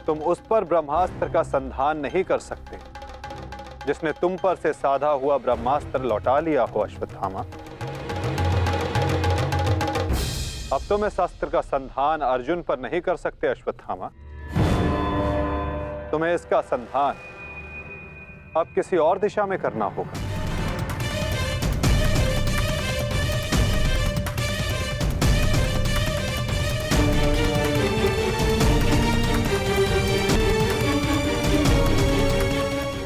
तुम उस पर ब्रह्मास्त्र का संधान नहीं कर सकते जिसने तुम पर से साधा हुआ ब्रह्मास्त्र लौटा लिया हो अश्वत्थामा। अब तुम इस अस्त्र का संधान अर्जुन पर नहीं कर सकते अश्वत्थामा। तुम्हें इसका संधान अब किसी और दिशा में करना होगा।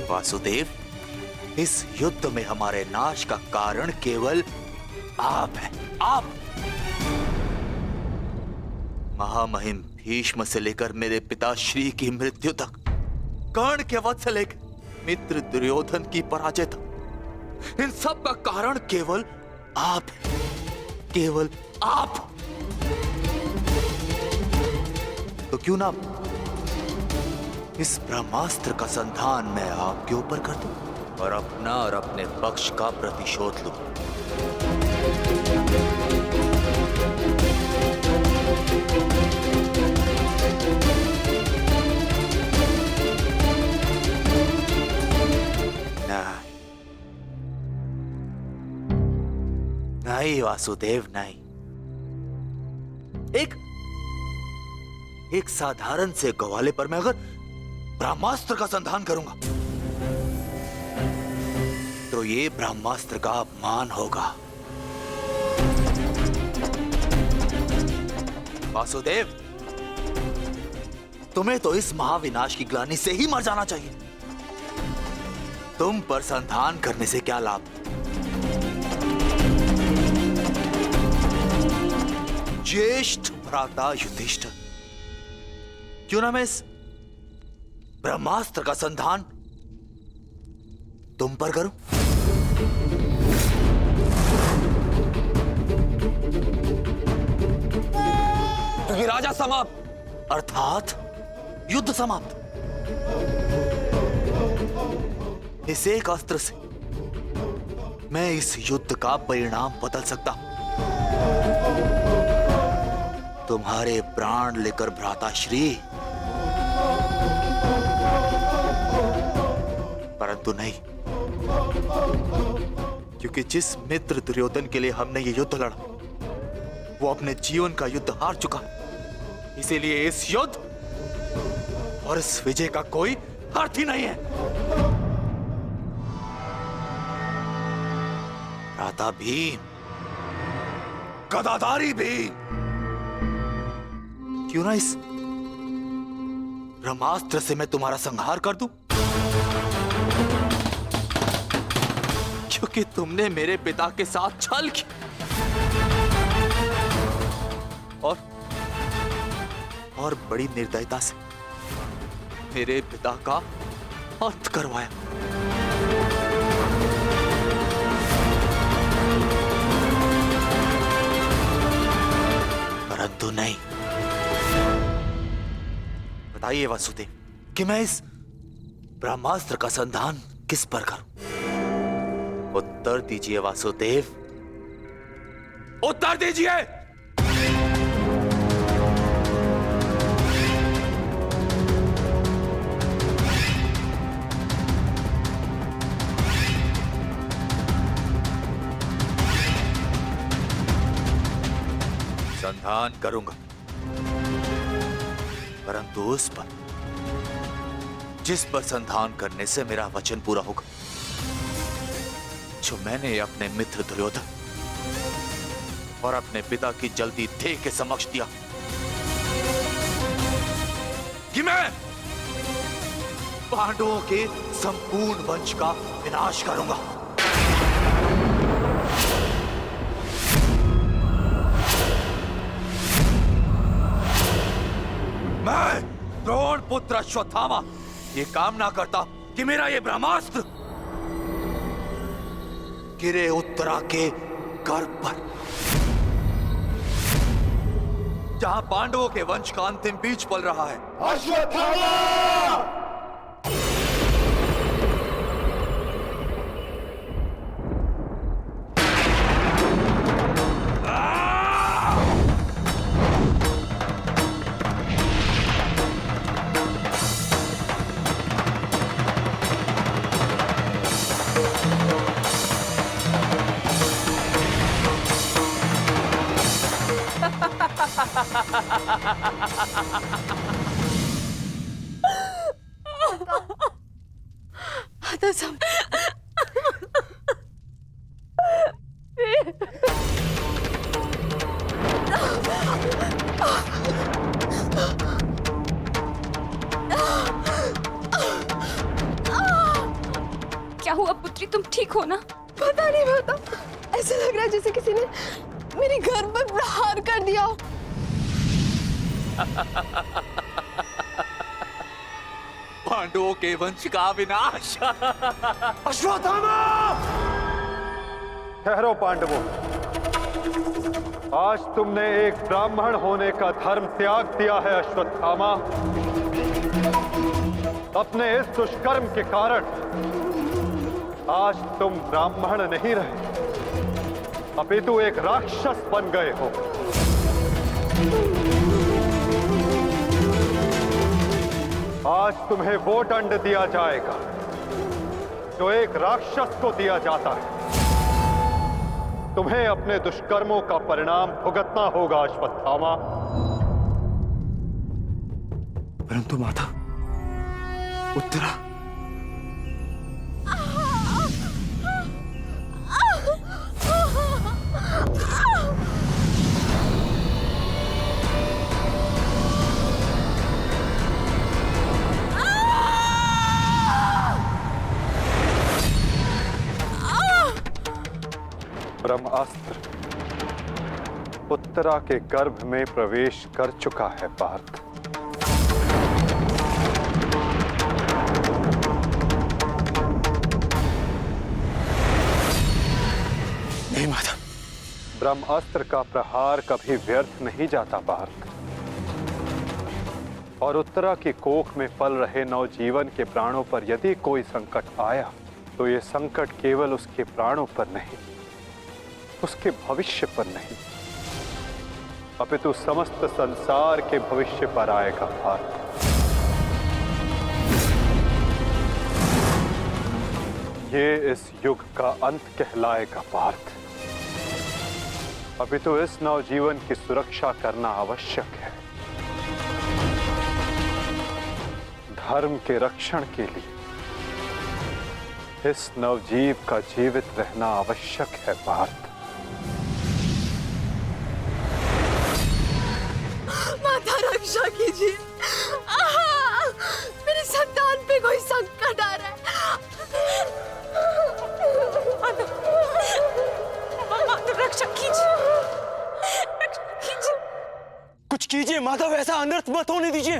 वासुदेव, इस युद्ध में हमारे नाश का कारण केवल आप हैं। आप महामहिम भीष्म से लेकर मेरे पिताश्री की मृत्यु तक, कर्ण के वध से लेकर मित्र दुर्योधन की पराजय तक, इन सब का कारण केवल आप हैं। केवल आप। तो क्यों ना इस ब्रह्मास्त्र का संधान मैं आपके ऊपर कर दूं और अपना और अपने पक्ष का प्रतिशोध लूं। नहीं वासुदेव, नहीं। एक साधारण से ग्वाले पर मैं अगर ब्रह्मास्त्र का संधान करूंगा तो ये ब्रह्मास्त्र का अपमान होगा। वासुदेव, तुम्हें तो इस महाविनाश की ग्लानि से ही मर जाना चाहिए। तुम पर संधान करने से क्या लाभ? ज्येष्ठ भ्राता युधिष्ठिर, क्यों ना मैं इस ब्रह्मास्त्र का संधान तुम पर करूं? क्योंकि राजा समाप्त, अर्थात युद्ध समाप्त। इस एक अस्त्र से मैं इस युद्ध का परिणाम बदल सकता हूं। तुम्हारे प्राण लेकर भ्राताश्री, परंतु नहीं, क्योंकि जिस मित्र दुर्योधन के लिए हमने ये युद्ध लड़ा वो अपने जीवन का युद्ध हार चुका है। इसीलिए इस युद्ध और इस विजय का कोई अर्थ ही नहीं है। भ्राता भीम, गदाधारी भीम, क्यों ना इस ब्रह्मास्त्र से मैं तुम्हारा संहार कर दूं? क्योंकि तुमने मेरे पिता के साथ छल किया और बड़ी निर्दयता से मेरे पिता का अंत करवाया। परंतु नहीं। बताइए वासुदेव कि मैं इस ब्रह्मास्त्र का संधान किस पर करूं? उत्तर दीजिए वासुदेव, उत्तर दीजिए। संधान करूंगा, परंतु उस पर जिस पर संधान करने से मेरा वचन पूरा होगा, जो मैंने अपने मित्र दुर्योधन और अपने पिता की जल्दी देह के समक्ष दिया कि मैं पांडवों के संपूर्ण वंश का विनाश करूंगा। मैं द्रोण पुत्र अश्वत्थामा ये कामना करता कि मेरा ये ब्रह्मास्त्र गिरे उत्तरा के गर्भ पर, जहां पांडवों के वंश का अंतिम बीज पल रहा है। अश्वत्थामा! आता सब क्या हुआ पुत्री, तुम ठीक हो ना? पता नहीं, पता ऐसा लग रहा है जैसे किसी ने मेरे घर पर प्रहार कर दिया हो। पांडवों के वंश का विनाश। अश्वत्थामा! ठहरो पांडवों, आज तुमने एक ब्राह्मण होने का धर्म त्याग दिया है अश्वत्थामा। अपने इस दुष्कर्म के कारण आज तुम ब्राह्मण नहीं रहे, अपितु एक राक्षस बन गए हो। आज तुम्हें वो दंड दिया जाएगा जो एक राक्षस को दिया जाता है। तुम्हें अपने दुष्कर्मों का परिणाम भुगतना होगा अश्वत्थामा। परंतु माता, उत्तरा ब्रह्मास्त्र उत्तरा के गर्भ में प्रवेश कर चुका है पार्थ। नहीं माता, ब्रह्मास्त्र का प्रहार कभी व्यर्थ नहीं जाता पार्थ। और उत्तरा की कोख में पल रहे नवजीवन के प्राणों पर यदि कोई संकट आया तो ये संकट केवल उसके प्राणों पर नहीं, उसके भविष्य पर नहीं, अपितु समस्त संसार के भविष्य पर आएगा पार्थ। ये इस युग का अंत कहलाएगा पार्थ। अपितु इस नवजीवन की सुरक्षा करना आवश्यक है। धर्म के रक्षण के लिए इस नवजीव का जीवित रहना आवश्यक है पार्थ। माता रक्षा कीजिए, मेरे संतान पे कोई संकट आ रहा है। माता रक्षा कीजिए, रक्षा कीजिए। कुछ कीजिए माता, वैसा अनर्थ मत होने दीजिए।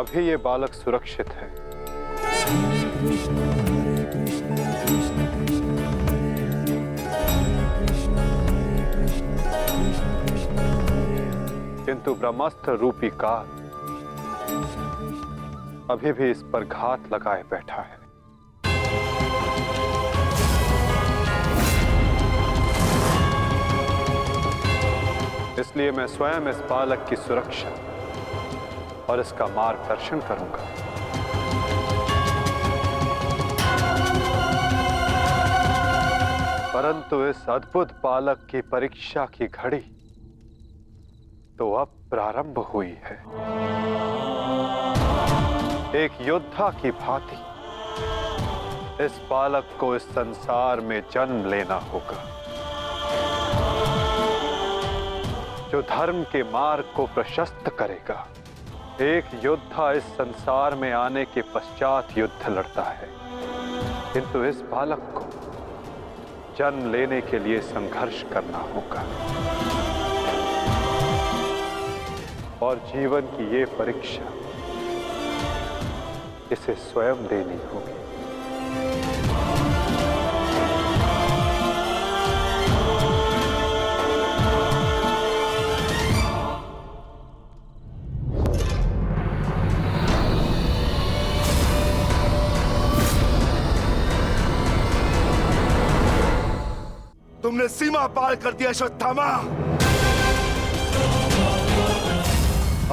अभी ये बालक सुरक्षित है। किंतु ब्रह्मास्त्र रूपी काल अभी भी इस पर घात लगाए बैठा है। इसलिए मैं स्वयं इस बालक की सुरक्षा और इसका मार्गदर्शन करूंगा। परंतु इस अद्भुत बालक की परीक्षा की घड़ी तो अब प्रारंभ हुई है। एक योद्धा की भांति इस बालक को इस संसार में जन्म लेना होगा, जो धर्म के मार्ग को प्रशस्त करेगा। एक योद्धा इस संसार में आने के पश्चात युद्ध लड़ता है, किंतु इस बालक को जन्म लेने के लिए संघर्ष करना होगा और जीवन की ये परीक्षा इसे स्वयं देनी होगी। तुमने सीमा पार कर दिया अश्वत्थामा।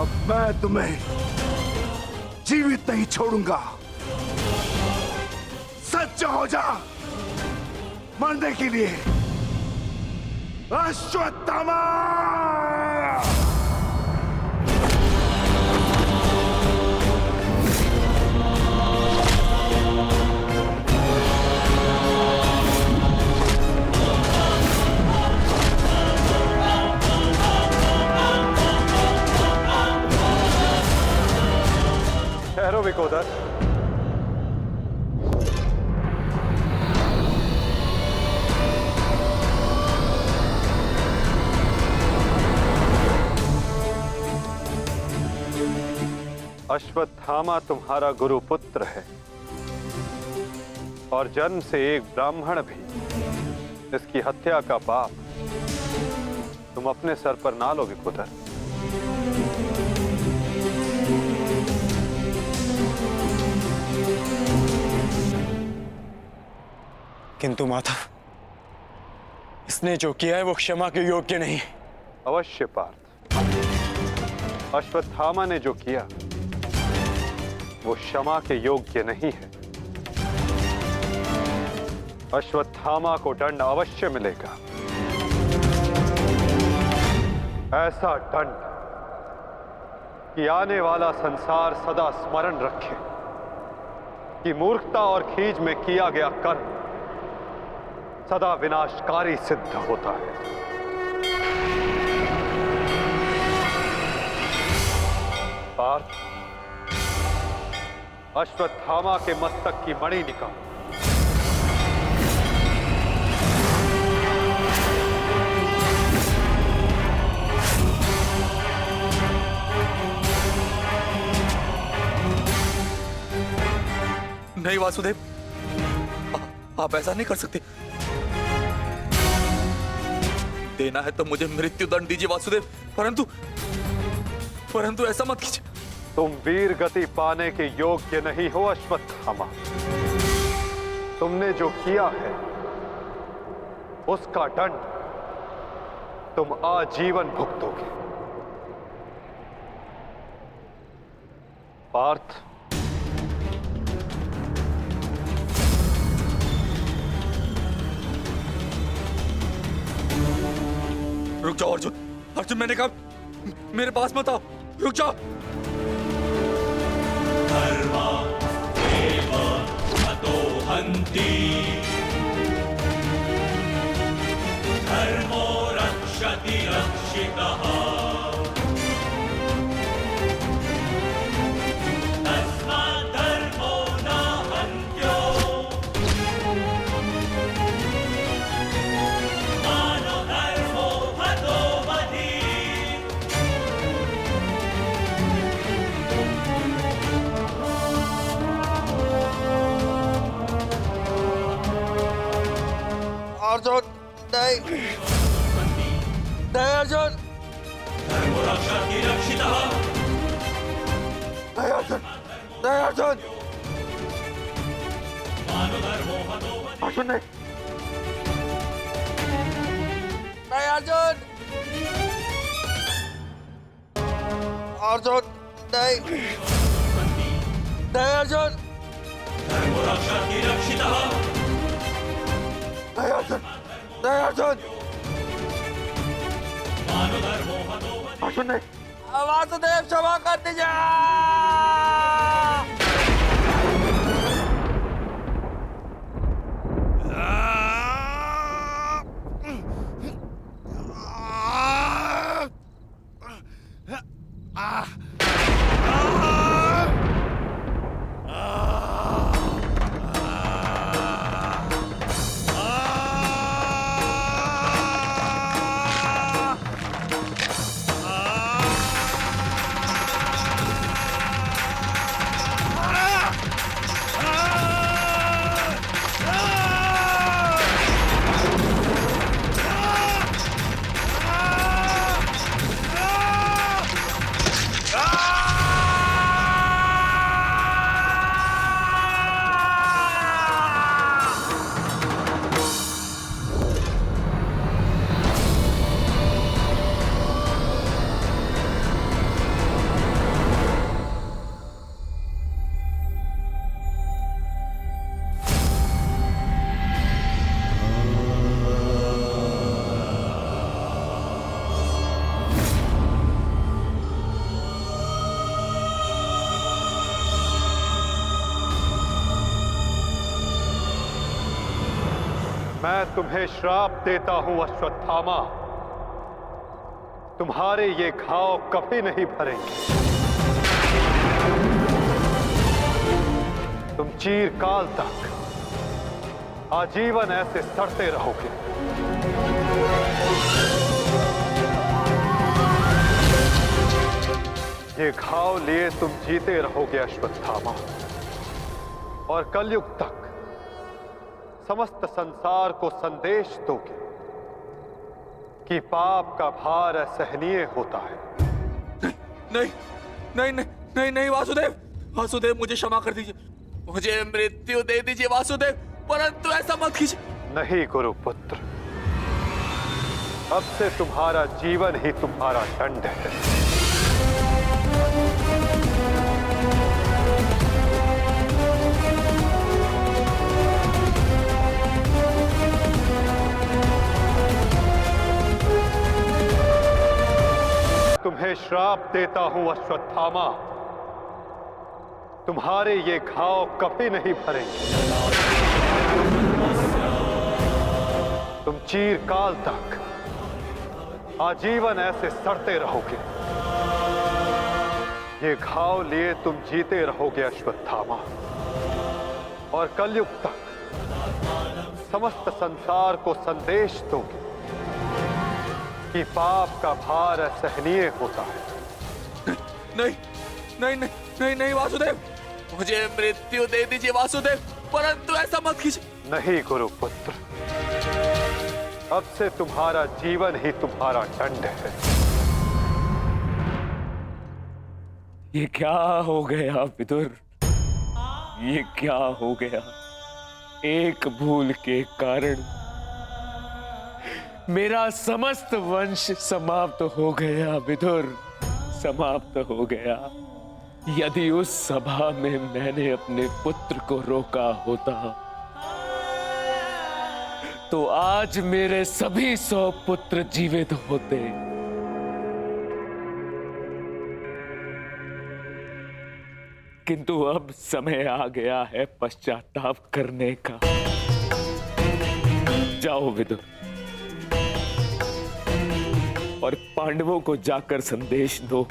अब मैं तुम्हें जीवित नहीं छोड़ूंगा। सच्चा हो जा मरने के लिए अश्वत्थामा। ठहरो विकोदर। अश्वत्थामा तुम्हारा गुरुपुत्र है और जन्म से एक ब्राह्मण भी। इसकी हत्या का पाप तुम अपने सर पर ना लो विकोदर। किंतु माधव, इसने जो किया है वो क्षमा के योग्य नहीं। अवश्य पार्थ, अश्वत्थामा ने जो किया वो क्षमा के योग्य नहीं है। अश्वत्थामा को दंड अवश्य मिलेगा, ऐसा दंड कि आने वाला संसार सदा स्मरण रखे कि मूर्खता और खीज में किया गया कर्म सदा विनाशकारी सिद्ध होता है। पार्थ, अश्वत्थामा के मस्तक की मणि निकाल। नहीं वासुदेव, आप ऐसा नहीं कर सकते। देना है तो मुझे मृत्युदंड दीजिए वासुदेव, परंतु ऐसा मत कीजिए। तुम वीर गति पाने के योग्य नहीं हो अश्वत्थामा। तुमने जो किया है उसका दंड तुम आजीवन भुगतोगे। पार्थ, रुक जाओ अर्जुन। अर्जुन, मैंने कहा मेरे पास मत आओ, रुक जाओ। धर्मा एव हतो हन्ति, धर्मो रक्षति रक्षितः, तस्मात् धर्मो न हन्त्यो, मानो धर्मो हतो वधि। अर्जुन नहीं नहीं अर्जुन धर्मरक्षति रक्षितः नहीं अर्जुन नहीं अर्जुन मानधर्मो हतो अर्जुन नहीं नहीं अर्जुन अर्जुन नहीं नहीं अर्जुन धर्मरक्षति रक्षितः नहीं अर्जुन नहीं अर्जुन मानधर्मो हतो अर्जुन नहीं वासुदेव क्षमा कर दीजिए मैं तुम्हें श्राप देता हूं अश्वत्थामा, तुम्हारे ये घाव कभी नहीं भरेंगे। तुम चीरकाल तक आजीवन ऐसे सड़ते रहोगे। ये घाव लिए तुम जीते रहोगे अश्वत्थामा, और कलयुग तक समस्त संसार को संदेश दोगे कि पाप का भार असहनीय होता है। नहीं नहीं नहीं नहीं नहीं वासुदेव, वासुदेव मुझे क्षमा कर दीजिए, मुझे मृत्यु दे दीजिए वासुदेव, परंतु ऐसा मत कीजिए। नहीं गुरुपुत्र, अब से तुम्हारा जीवन ही तुम्हारा दंड है। तुम्हें श्राप देता हूं अश्वत्थामा, तुम्हारे ये घाव कभी नहीं भरेंगे। तुम चीरकाल तक आजीवन ऐसे सड़ते रहोगे। ये घाव लिए तुम जीते रहोगे अश्वत्थामा, और कलयुग तक समस्त संसार को संदेश दोगे कि पाप का भार असहनीय होता है। नहीं नहीं नहीं नहीं नहीं वासुदेव, मुझे मृत्यु दे दीजिए वासुदेव, परंतु ऐसा मत कीजिए। नहीं गुरुपुत्र, अब से तुम्हारा जीवन ही तुम्हारा दंड है। ये क्या हो गया विदुर, ये क्या हो गया? एक भूल के कारण मेरा समस्त वंश समाप्त हो गया विदुर, समाप्त हो गया। यदि उस सभा में मैंने अपने पुत्र को रोका होता तो आज मेरे सभी 100 पुत्र जीवित होते। किंतु अब समय आ गया है पश्चाताप करने का। जाओ विदुर, और पांडवों को जाकर संदेश दो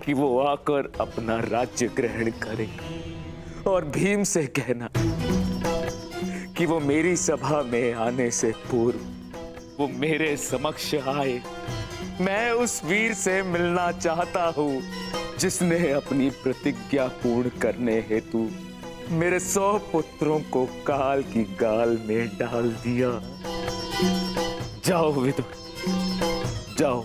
कि वो आकर अपना राज्य ग्रहण करें, और भीम से कहना कि वो मेरी सभा में आने से पूर्व वो मेरे समक्ष आए। मैं उस वीर से मिलना चाहता हूं जिसने अपनी प्रतिज्ञा पूर्ण करने हेतु मेरे 100 पुत्रों को काल की गाल में डाल दिया। जाओ विदुर, जाओ।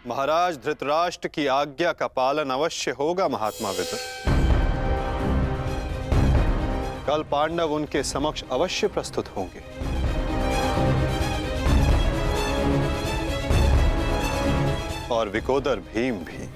महाराज धृतराष्ट्र की आज्ञा का पालन अवश्य होगा महात्मा विदुर। कल पांडव उनके समक्ष अवश्य प्रस्तुत होंगे। और विकोदर भीम भी।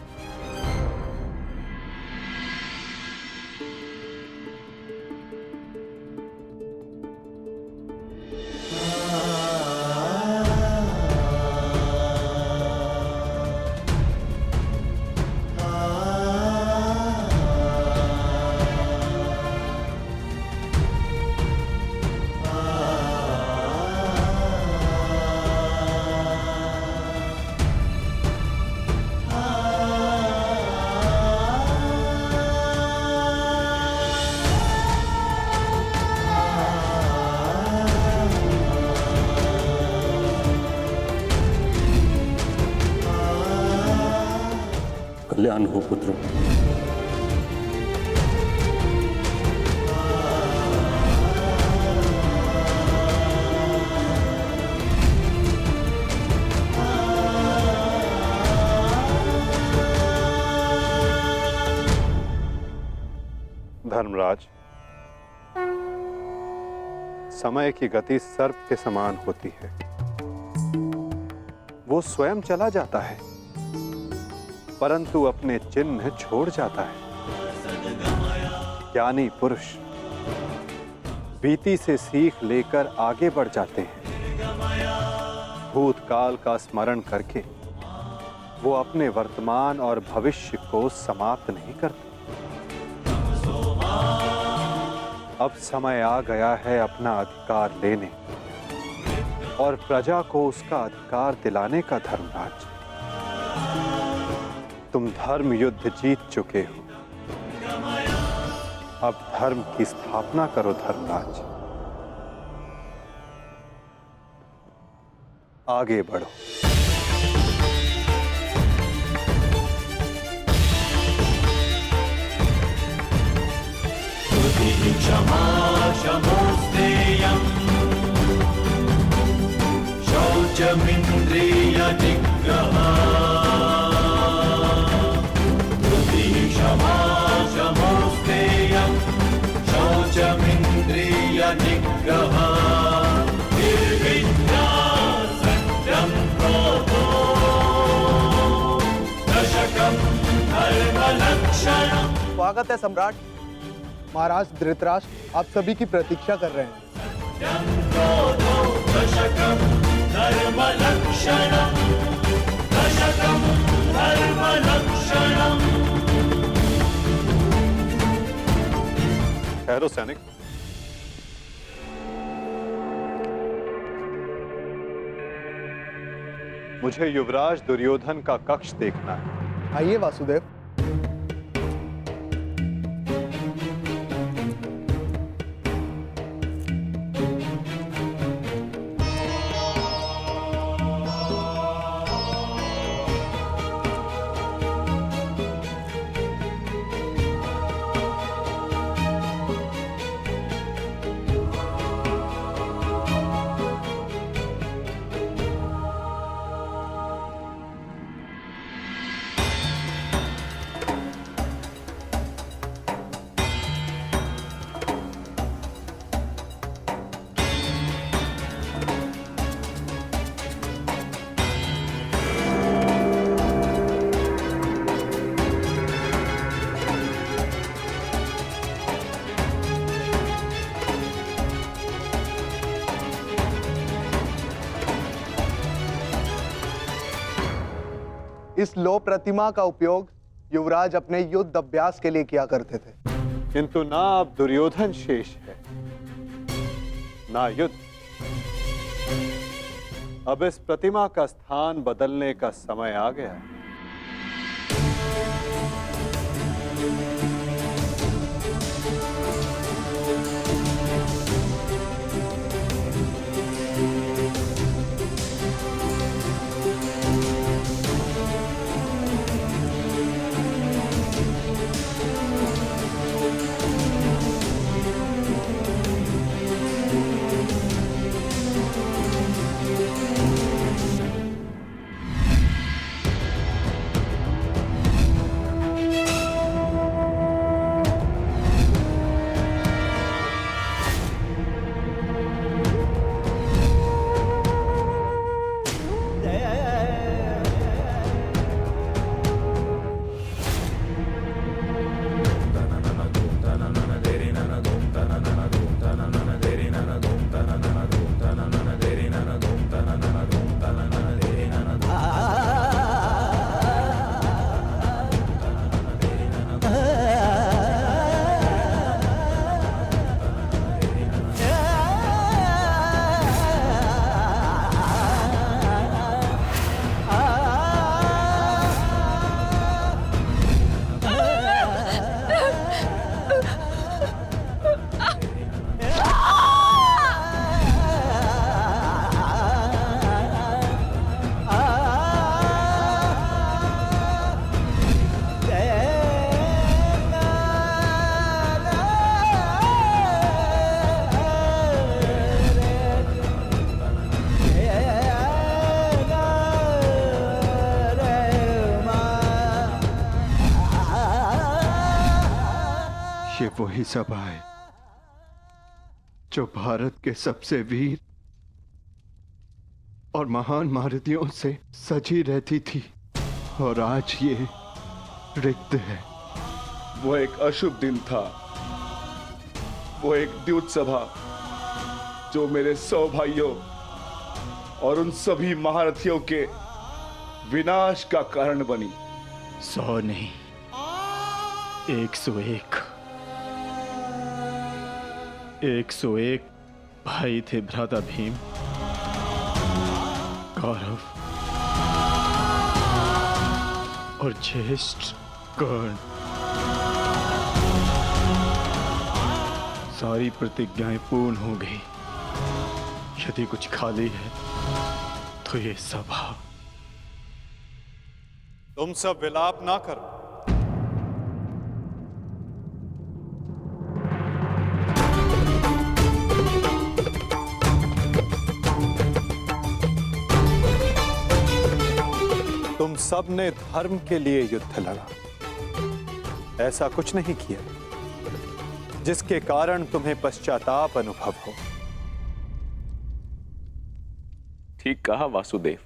कल्याण हो पुत्र। धर्मराज, समय की गति सर्प के समान होती है। वो स्वयं चला जाता है परंतु अपने चिन्ह छोड़ जाता है। ज्ञानी पुरुष बीती से सीख लेकर आगे बढ़ जाते हैं। भूतकाल का स्मरण करके वो अपने वर्तमान और भविष्य को समाप्त नहीं करते। अब समय आ गया है अपना अधिकार लेने और प्रजा को उसका अधिकार दिलाने का। धर्मराज, तुम धर्म युद्ध जीत चुके हो, अब धर्म की स्थापना करो। धर्मराज, आगे बढ़ो। क्षमा शमोस्तेयम् शौचमिन्द्रिय निग्रहा क्षमा शमोस्तेयम् शौचमिन्द्रिय निग्रहा निर्विद्या सत्यं क्रोधो दशकं धर्मलक्षणम्। स्वागत है सम्राट। महाराज धृतराष्ट्र आप सभी की प्रतीक्षा कर रहे हैं। ठहरो सैनिक। मुझे युवराज दुर्योधन का कक्ष देखना है। आइए वासुदेव। इस लो प्रतिमा का उपयोग युवराज अपने युद्ध अभ्यास के लिए किया करते थे। किंतु ना अब दुर्योधन शेष है, ना युद्ध। अब इस प्रतिमा का स्थान बदलने का समय आ गया है। वही सभा है जो भारत के सबसे वीर और महान महारथियों से सजी रहती थी, और आज ये रिक्त है। वो एक अशुभ दिन था, वो एक द्यूत सभा जो मेरे 100 भाइयों और उन सभी महारथियों के विनाश का कारण बनी। 100 नहीं, 101। 101 भाई थे भ्राता भीम, कौरव और ज्येष्ठ कर्ण। सारी प्रतिज्ञाएं पूर्ण हो गई। यदि कुछ खाली है तो ये सभा। तुम सब विलाप ना करो। तुम सब ने धर्म के लिए युद्ध लड़ा, ऐसा कुछ नहीं किया जिसके कारण तुम्हें पश्चाताप अनुभव हो। ठीक कहा वासुदेव।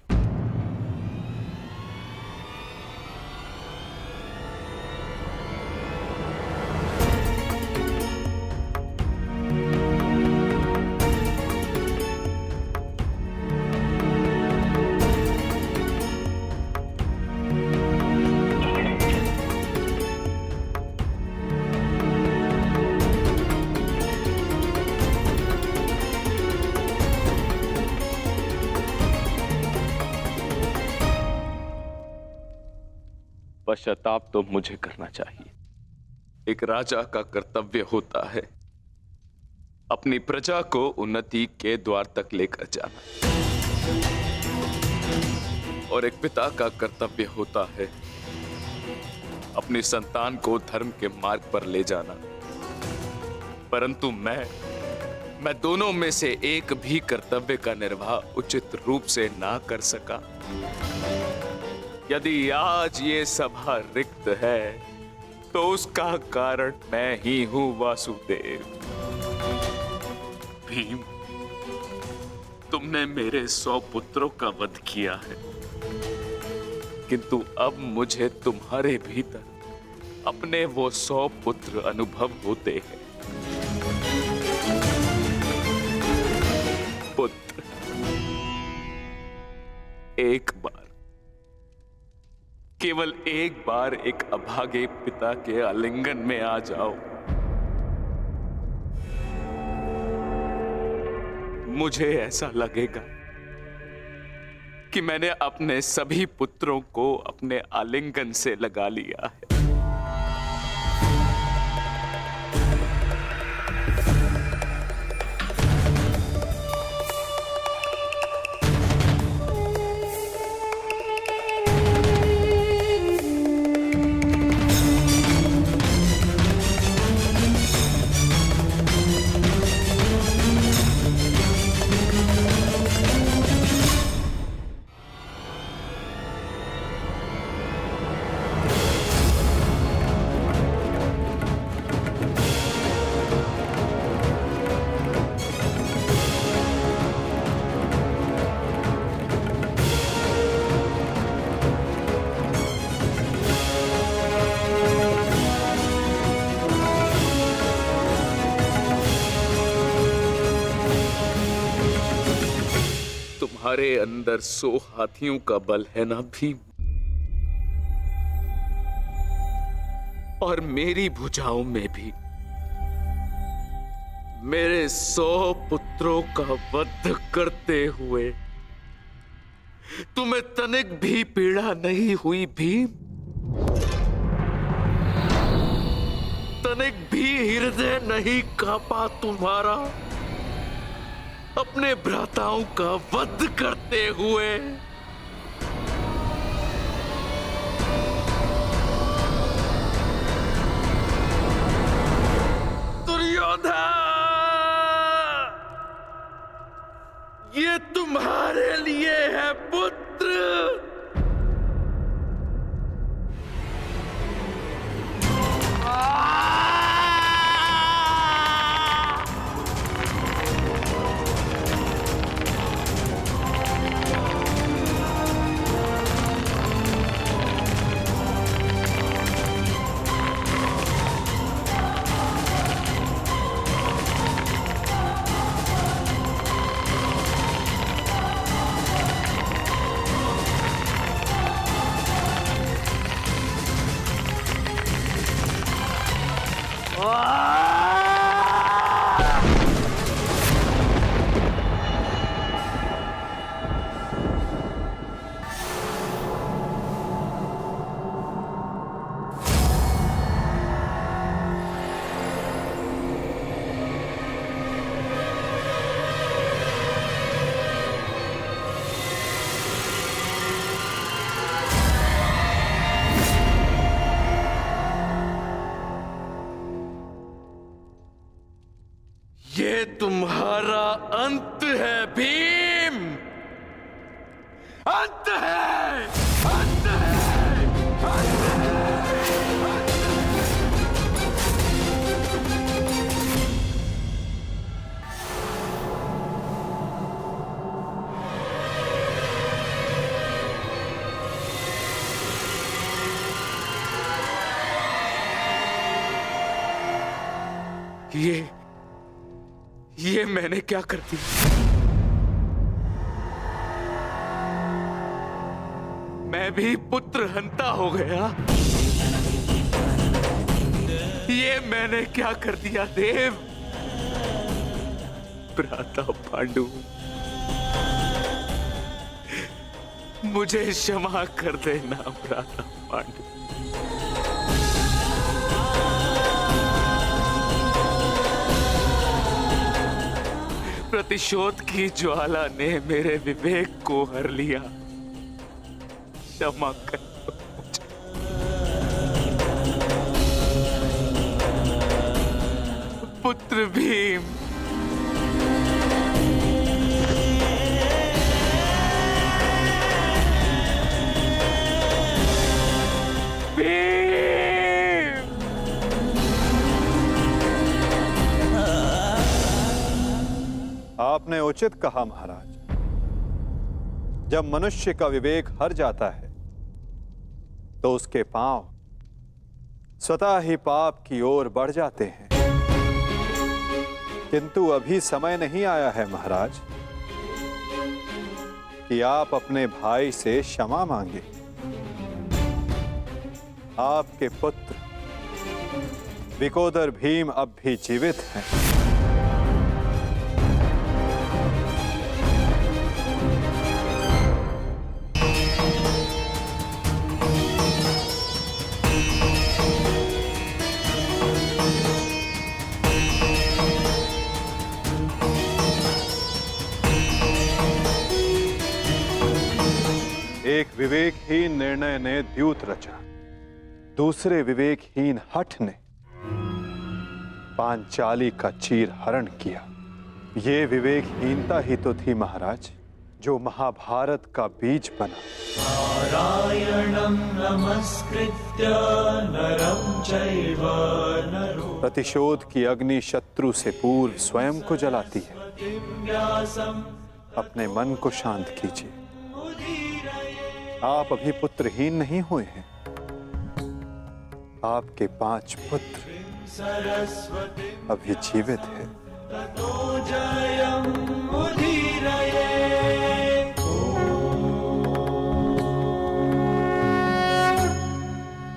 पश्चाताप तो मुझे करना चाहिए। एक राजा का कर्तव्य होता है अपनी प्रजा को उन्नति के द्वार तक लेकर जाना, और एक पिता का कर्तव्य होता है अपनी संतान को धर्म के मार्ग पर ले जाना। परंतु मैं दोनों में से एक भी कर्तव्य का निर्वाह उचित रूप से ना कर सका। यदि आज ये सभा रिक्त है तो उसका कारण मैं ही हूं वासुदेव। भीम, तुमने मेरे 100 पुत्रों का वध किया है, किंतु अब मुझे तुम्हारे भीतर अपने वो 100 पुत्र अनुभव होते हैं। पुत्र, एक बार, केवल एक बार एक अभागे पिता के आलिंगन में आ जाओ। मुझे ऐसा लगेगा कि मैंने अपने सभी पुत्रों को अपने आलिंगन से लगा लिया है। तुम्हारे अंदर 100 हाथियों का बल है ना भीम, और मेरी भुजाओं में भी मेरे 100 पुत्रों का वध करते हुए तुम्हें तनिक भी पीड़ा नहीं हुई भीम? तनिक भी हृदय नहीं कांपा तुम्हारा अपने भ्राताओं का वध करते हुए? दुर्योधन, ये तुम्हारे लिए है पुत्र। ये तुम्हारा अंत है भीम, अंत है, अंत है, अंत है। ये मैंने क्या कर दिया? मैं भी पुत्र हंता हो गया। ये मैंने क्या कर दिया देव? भ्राता पांडु, मुझे क्षमा कर देना भ्राता पांडु। प्रतिशोध की ज्वाला ने मेरे विवेक को हर लिया। क्षमा करो मुझे। पुत्र भीम, आपने उचित कहा महाराज। जब मनुष्य का विवेक हर जाता है तो उसके पांव स्वतः ही पाप की ओर बढ़ जाते हैं। किंतु अभी समय नहीं आया है महाराज कि आप अपने भाई से क्षमा मांगे। आपके पुत्र विकोदर भीम अब भी जीवित हैं। एक विवेकहीन निर्णय ने द्यूत रचा, दूसरे विवेकहीन हठ ने पांचाली का चीर हरण किया। ये विवेकहीनता ही तो थी महाराज जो महाभारत का बीज बना। नारायणं नमस्कृत्य नरं चैव नरोत्तमं प्रतिशोध की अग्नि शत्रु से पूर्व स्वयं को जलाती है। अपने मन को शांत कीजिए। आप अभी पुत्रहीन नहीं हुए हैं। आपके 5 पुत्र अभी जीवित हैं।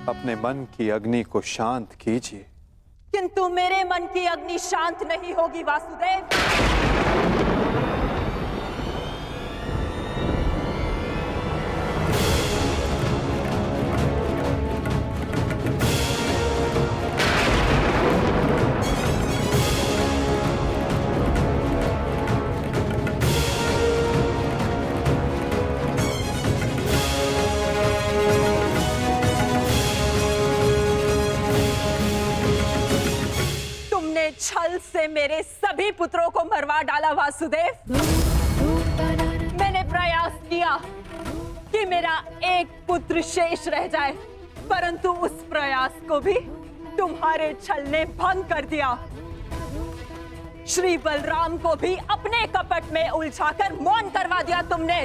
अपने मन की अग्नि को शांत कीजिए। किंतु मेरे मन की अग्नि शांत नहीं होगी वासुदेव। छल से मेरे सभी पुत्रों को मरवा डाला वासुदेव। मैंने प्रयास किया कि मेरा एक पुत्र शेष रह जाए, परंतु उस प्रयास को भी तुम्हारे छल ने भंग कर दिया। श्री बलराम को भी अपने कपट में उलझाकर मौन करवा दिया तुमने,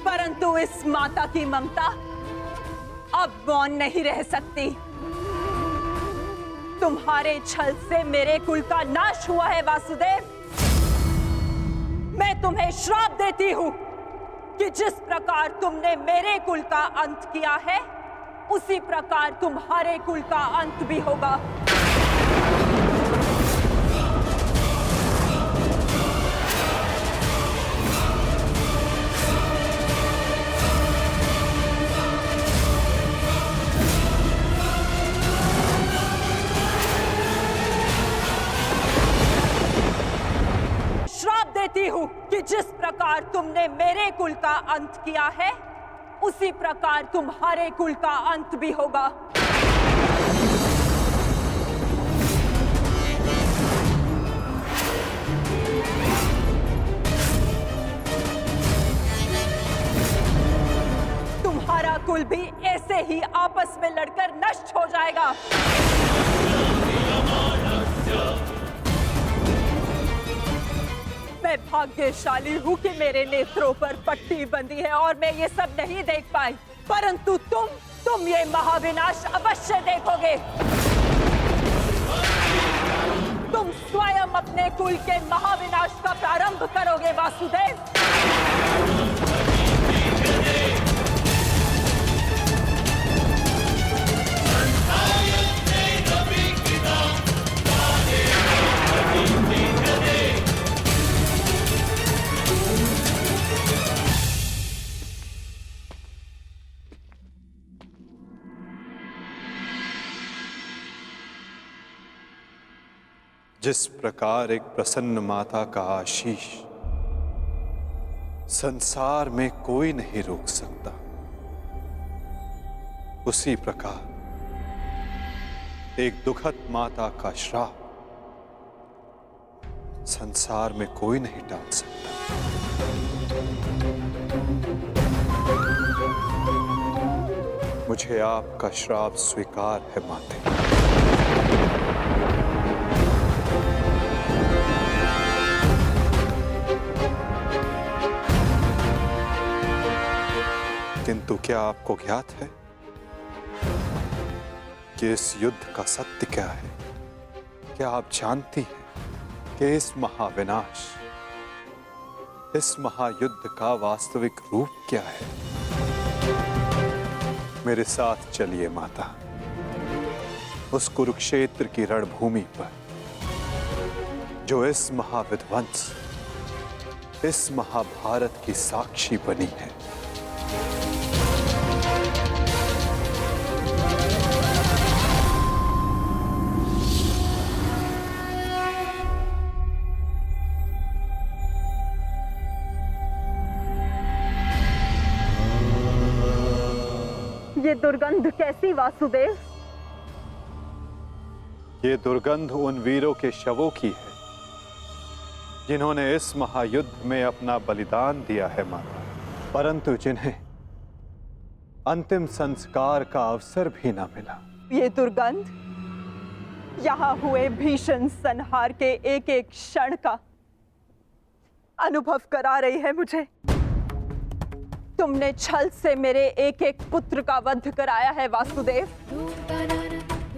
परंतु इस माता की ममता अब मौन नहीं रह सकती। तुम्हारे छल से मेरे कुल का नाश हुआ है वासुदेव। मैं तुम्हें श्राप देती हूं कि जिस प्रकार तुमने मेरे कुल का अंत किया है, उसी प्रकार तुम्हारे कुल का अंत भी होगा। श्राप देती हूं कि जिस प्रकार तुमने मेरे कुल का अंत किया है, उसी प्रकार तुम्हारे कुल का अंत भी होगा। तुम्हारा कुल भी ऐसे ही आपस में लड़कर नष्ट हो जाएगा। मैं भाग्यशाली हूँ कि मेरे नेत्रों पर पट्टी बंधी है और मैं ये सब नहीं देख पाई, परंतु तुम ये महाविनाश अवश्य देखोगे। तुम स्वयं अपने कुल के महाविनाश का प्रारंभ करोगे वासुदेव। जिस प्रकार एक प्रसन्न माता का आशीष संसार में कोई नहीं रोक सकता, उसी प्रकार एक दुखद माता का श्राप संसार में कोई नहीं टाल सकता। मुझे आपका श्राप स्वीकार है माते। किंतु क्या आपको ज्ञात है कि इस युद्ध का सत्य क्या है? क्या आप जानती हैं कि इस महाविनाश, इस महायुद्ध का वास्तविक रूप क्या है? मेरे साथ चलिए माता, उस कुरुक्षेत्र की रणभूमि पर जो इस महाविध्वंस, इस महाभारत की साक्षी बनी है। ये दुर्गंध कैसी वासुदेव? ये दुर्गंध उन वीरों के शवों की है जिन्होंने इस महायुद्ध में अपना बलिदान दिया है माता, परंतु जिन्हें अंतिम संस्कार का अवसर भी ना मिला। ये दुर्गंध यहाँ हुए भीषण संहार के एक एक क्षण का अनुभव करा रही है मुझे। तुमने छल से मेरे एक एक पुत्र का वध कराया है वासुदेव।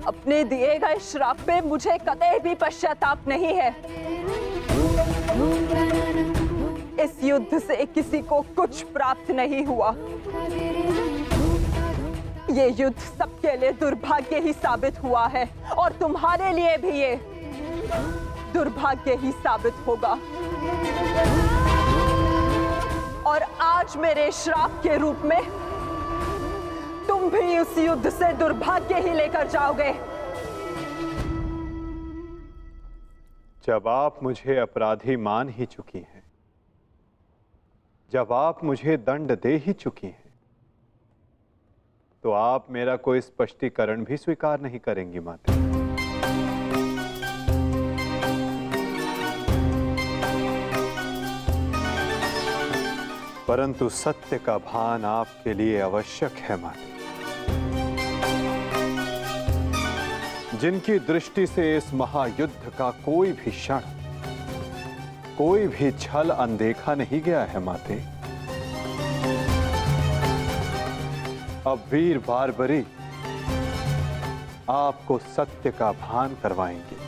अपने दिए गए श्राप पे मुझे कतई भी पश्चाताप नहीं है। इस युद्ध से किसी को कुछ प्राप्त नहीं हुआ। ये युद्ध सबके लिए दुर्भाग्य ही साबित हुआ है और तुम्हारे लिए भी ये दुर्भाग्य ही साबित होगा। और आज मेरे श्राप के रूप में तुम भी उस युद्ध से दुर्भाग्य ही लेकर जाओगे। जब आप मुझे अपराधी मान ही चुकी हैं, जब आप मुझे दंड दे ही चुकी हैं, तो आप मेरा कोई स्पष्टीकरण भी स्वीकार नहीं करेंगी माता। परंतु सत्य का भान आपके लिए आवश्यक है माता। जिनकी दृष्टि से इस महायुद्ध का कोई भी क्षण, कोई भी छल अनदेखा नहीं गया है माते, अब वीर बारबरी आपको सत्य का भान करवाएंगे।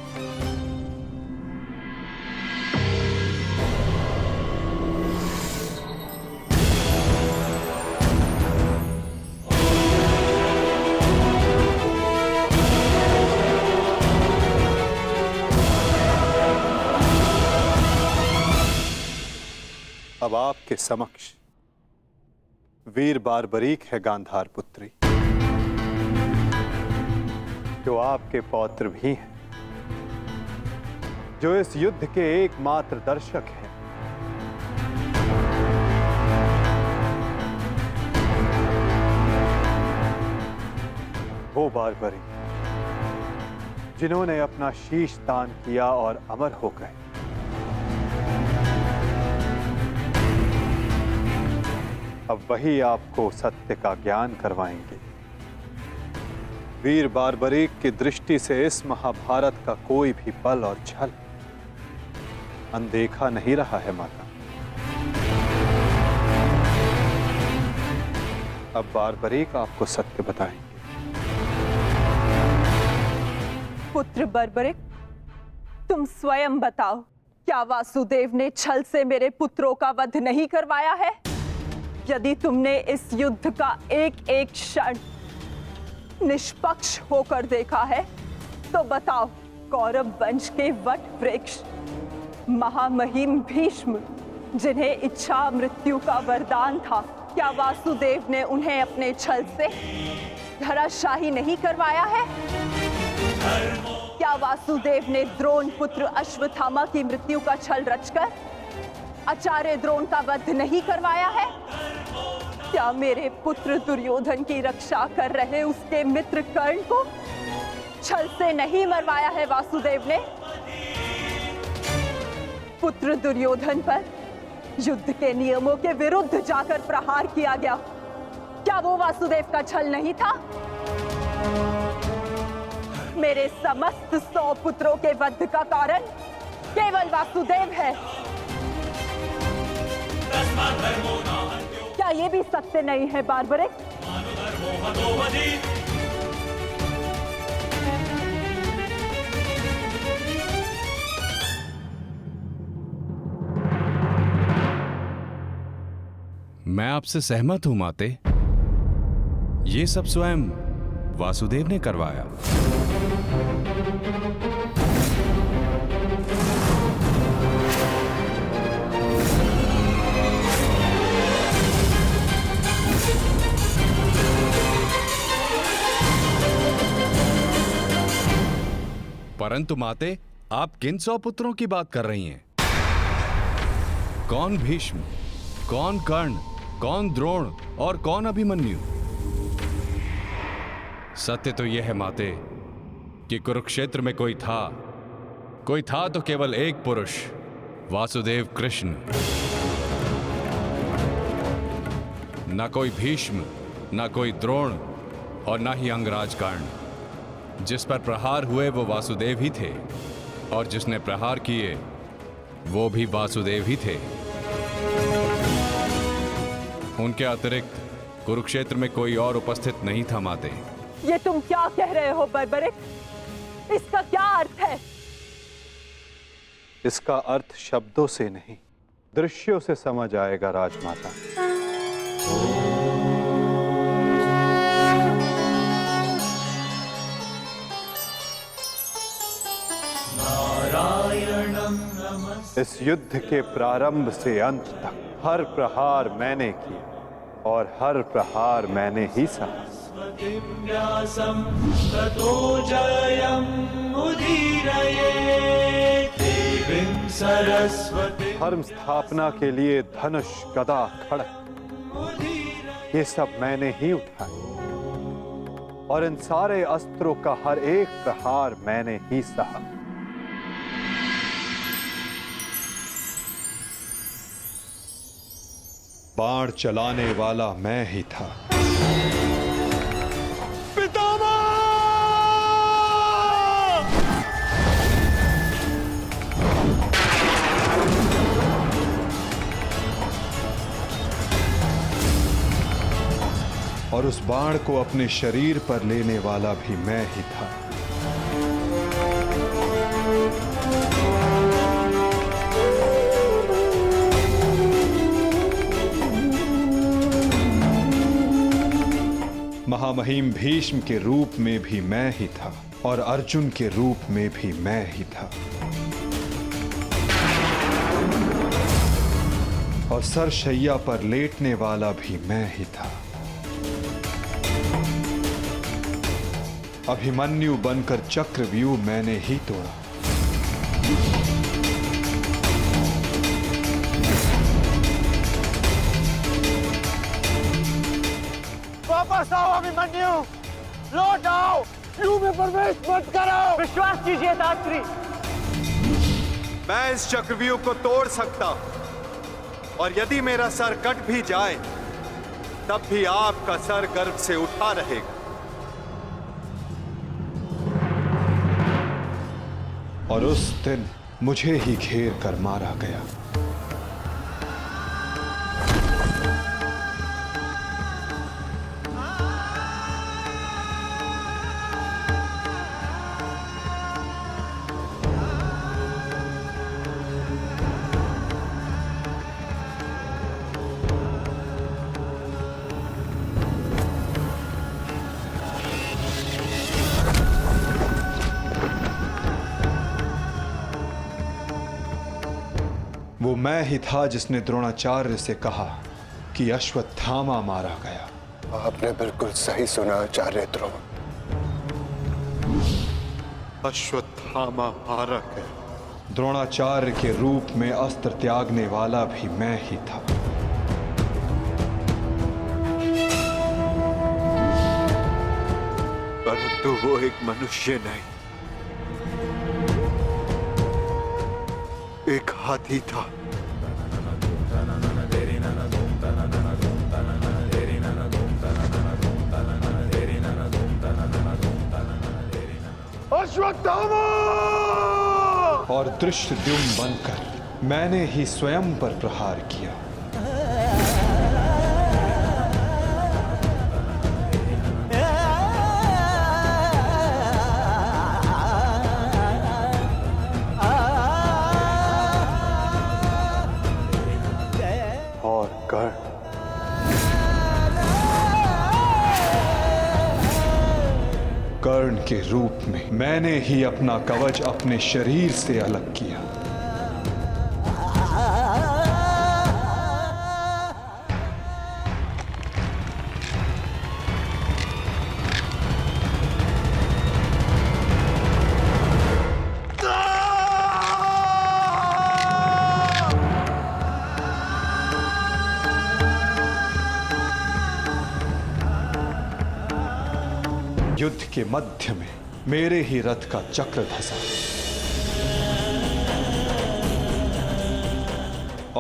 अब आपके समक्ष वीर बारबरीक है गांधार पुत्री, जो आपके पौत्र भी हैं, जो इस युद्ध के एकमात्र दर्शक हैं। वो बारबरीक जिन्होंने अपना शीश दान किया और अमर हो गए। अब वही आपको सत्य का ज्ञान करवाएंगे। वीर बारबरीक की दृष्टि से इस महाभारत का कोई भी बल और छल अनदेखा नहीं रहा है माता। अब बारबरीक आपको सत्य बताएंगे। पुत्र बर्बरिक, तुम स्वयं बताओ, क्या वासुदेव ने छल से मेरे पुत्रों का वध नहीं करवाया है? यदि तुमने इस युद्ध का एक एक क्षण निष्पक्ष होकर देखा है, तो बताओ, कौरव वंश के वट वृक्ष महामहिम भीष्म, जिन्हें इच्छा मृत्यु का वरदान था, क्या वासुदेव ने उन्हें अपने छल से धराशाही नहीं करवाया है? क्या वासुदेव ने द्रोण पुत्र अश्वत्थामा की मृत्यु का छल रचकर आचार्य द्रोण का वध नहीं करवाया है? क्या मेरे पुत्र दुर्योधन की रक्षा कर रहे उसके मित्र कर्ण को छल से नहीं मरवाया है वासुदेव ने? पुत्र दुर्योधन पर युद्ध के नियमों के विरुद्ध जाकर प्रहार किया गया, क्या वो वासुदेव का छल नहीं था? मेरे समस्त 100 पुत्रों के वध का कारण केवल वासुदेव है। क्या ये भी सत्य नहीं है बारबरिक? मैं आपसे सहमत हूं माते। ये सब स्वयं वासुदेव ने करवाया। परंतु माते, आप किन 100 पुत्रों की बात कर रही हैं? कौन भीष्म, कौन कर्ण, कौन द्रोण और कौन अभिमन्यु? सत्य तो यह है माते कि कुरुक्षेत्र में कोई था तो केवल एक पुरुष, वासुदेव कृष्ण। ना कोई भीष्म, ना कोई द्रोण और ना ही अंगराज कर्ण। जिस पर प्रहार हुए वो वासुदेव ही थे, और जिसने प्रहार किए वो भी वासुदेव ही थे। उनके अतिरिक्त कुरुक्षेत्र में कोई और उपस्थित नहीं था माते। ये तुम क्या कह रहे हो बर्बरिक? इसका क्या अर्थ है? इसका अर्थ शब्दों से नहीं, दृश्यों से समझ आएगा राजमाता। इस युद्ध के प्रारंभ से अंत तक हर प्रहार मैंने किया और हर प्रहार मैंने ही सहा। धर्म स्थापना के लिए धनुष, गदा, खड्ग, ये सब मैंने ही उठाए और इन सारे अस्त्रों का हर एक प्रहार मैंने ही सहा। बाण चलाने वाला मैं ही था। और उस बाण को अपने शरीर पर लेने वाला भी मैं ही था। महामहिम भीष्म के रूप में भी मैं ही था और अर्जुन के रूप में भी मैं ही था। और सरशैया पर लेटने वाला भी मैं ही था। अभिमन्यु बनकर चक्रव्यूह मैंने ही तोड़ा। वापस आओ अभिमन्यु, लौट आओ, व्यूह में प्रवेश मत करो। विश्वास कीजिए दात्री, मैं इस चक्रव्यूह को तोड़ सकता हूं, और यदि मेरा सर कट भी जाए तब भी आपका सर गर्व से उठा रहेगा। और उस दिन मुझे ही घेर कर मारा गया। वो मैं ही था जिसने द्रोणाचार्य से कहा कि अश्वत्थामा मारा गया। आपने बिल्कुल सही सुना आचार्य द्रोण। अश्वत्थामा मारा गया। द्रोणाचार्य के रूप में अस्त्र त्यागने वाला भी मैं ही था। परंतु वो एक मनुष्य नहीं, एक हाथी था। अश्वत्थामा! और दृष्टद्युम्न बनकर मैंने ही स्वयं पर प्रहार किया। और कर्ण के रूप में मैंने ही अपना कवच अपने शरीर से अलग किया। युद्ध के मध्य में मेरे ही रथ का चक्र धंसा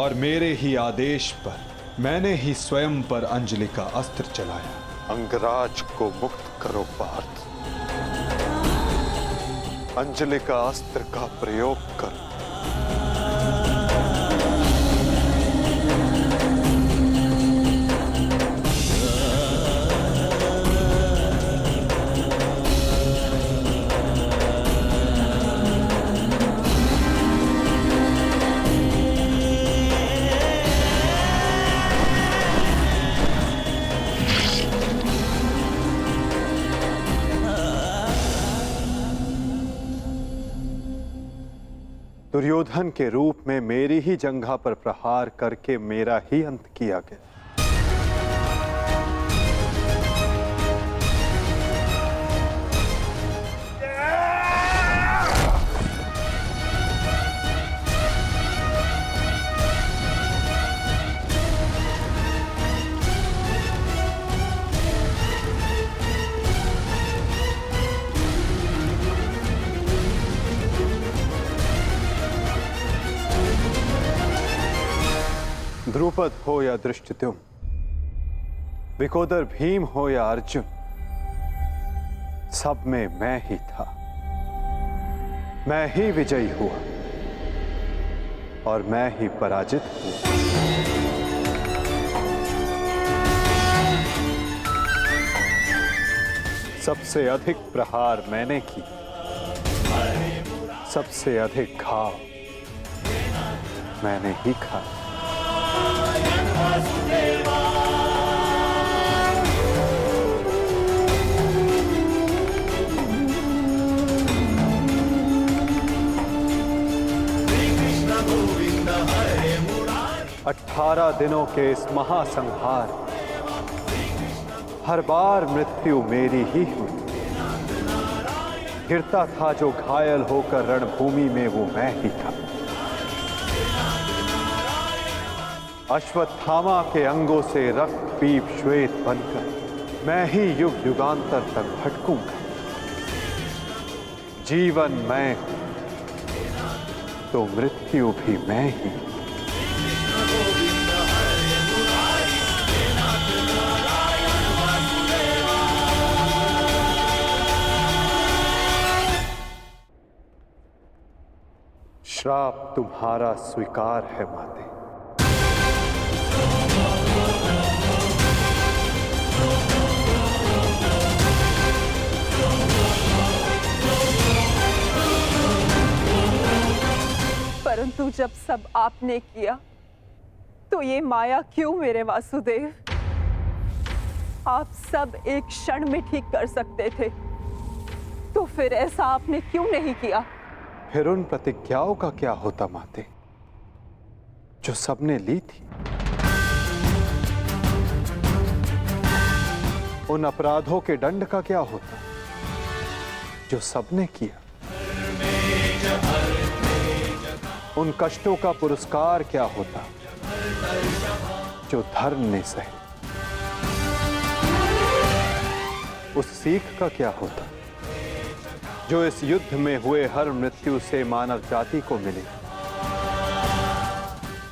और मेरे ही आदेश पर मैंने ही स्वयं पर अंजलि का अस्त्र चलाया। अंगराज को मुक्त करो पार्थ, अंजलि का अस्त्र का प्रयोग करो। दुर्योधन के रूप में मेरी ही जंघा पर प्रहार करके मेरा ही अंत किया गया। द्रुपद हो या धृष्टद्युम्न, विकोदर भीम हो या अर्जुन, सब में मैं ही था। मैं ही विजयी हुआ और मैं ही पराजित हुआ। सबसे अधिक प्रहार मैंने की, सबसे अधिक घाव मैंने ही खाया। 18 दिनों के इस महासंहार हर बार मृत्यु मेरी ही हुई। गिरता था जो घायल होकर रणभूमि में, वो मैं ही था। अश्वत्थामा के अंगों से रक्त पीप श्वेत बनकर मैं ही युग युगांतर तक भटकूंगा। जीवन मैं हूं तो मृत्यु भी मैं ही। श्राप तुम्हारा स्वीकार है माते। परंतु जब सब आपने किया तो ये माया क्यों मेरे वासुदेव? आप सब एक क्षण में ठीक कर सकते थे, तो फिर ऐसा आपने क्यों नहीं किया? फिर उन प्रतिज्ञाओं का क्या होता माते, जो सबने ली थी? उन अपराधों के दंड का क्या होता, जो सबने किया? उन कष्टों का पुरस्कार क्या होता, जो धर्म ने सहे? उस सीख का क्या होता, जो इस युद्ध में हुए हर मृत्यु से मानव जाति को मिले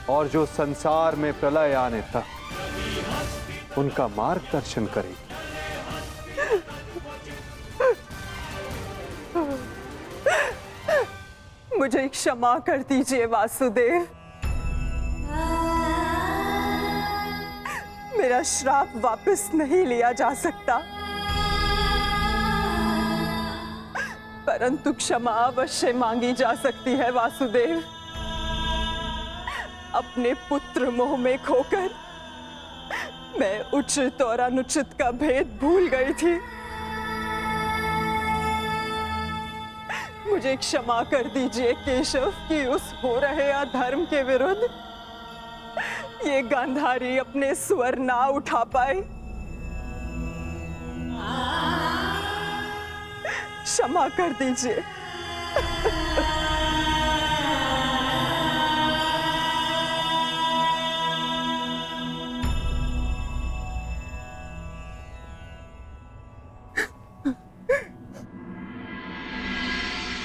और जो संसार में प्रलय आने तक उनका मार्गदर्शन करेगी? मुझे क्षमा कर दीजिए वासुदेव। मेरा श्राप वापस नहीं लिया जा सकता, परंतु क्षमा अवश्य मांगी जा सकती है वासुदेव। अपने पुत्र मोह में खोकर मैं उचित और अनुचित का भेद भूल गई थी। मुझे क्षमा कर दीजिए केशव कि उस हो रहे अधर्म के विरुद्ध ये गांधारी अपने स्वर ना उठा पाए। क्षमा कर दीजिए।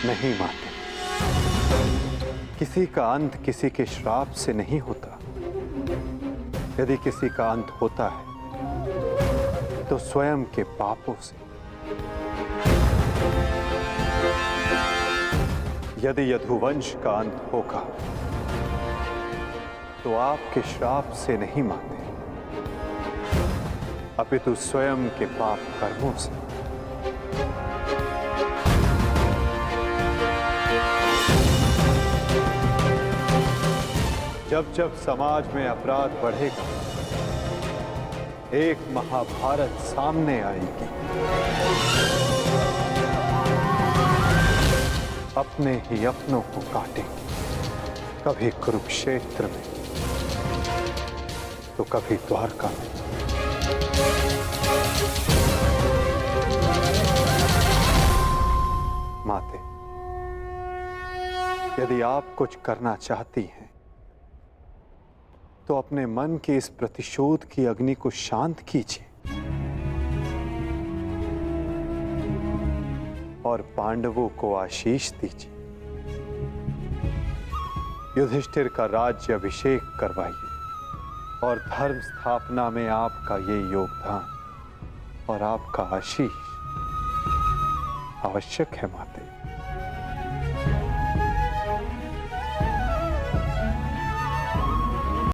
नहीं माते, किसी का अंत किसी के श्राप से नहीं होता। यदि किसी का अंत होता है तो स्वयं के पापों से। यदि यदुवंश का अंत होगा तो आपके श्राप से नहीं माते, अपितु स्वयं के पाप कर्मों से। जब जब समाज में अपराध बढ़ेगा, एक महाभारत सामने आएगी। अपने ही अपनों को काटेंगे, कभी कुरुक्षेत्र में तो कभी द्वारका में। माते, यदि आप कुछ करना चाहती हैं तो अपने मन की इस प्रतिशोध की अग्नि को शांत कीजिए और पांडवों को आशीष दीजिए। युधिष्ठिर का राज्य अभिषेक करवाइए और धर्म स्थापना में आपका ये योगदान और आपका आशीष आवश्यक है माते।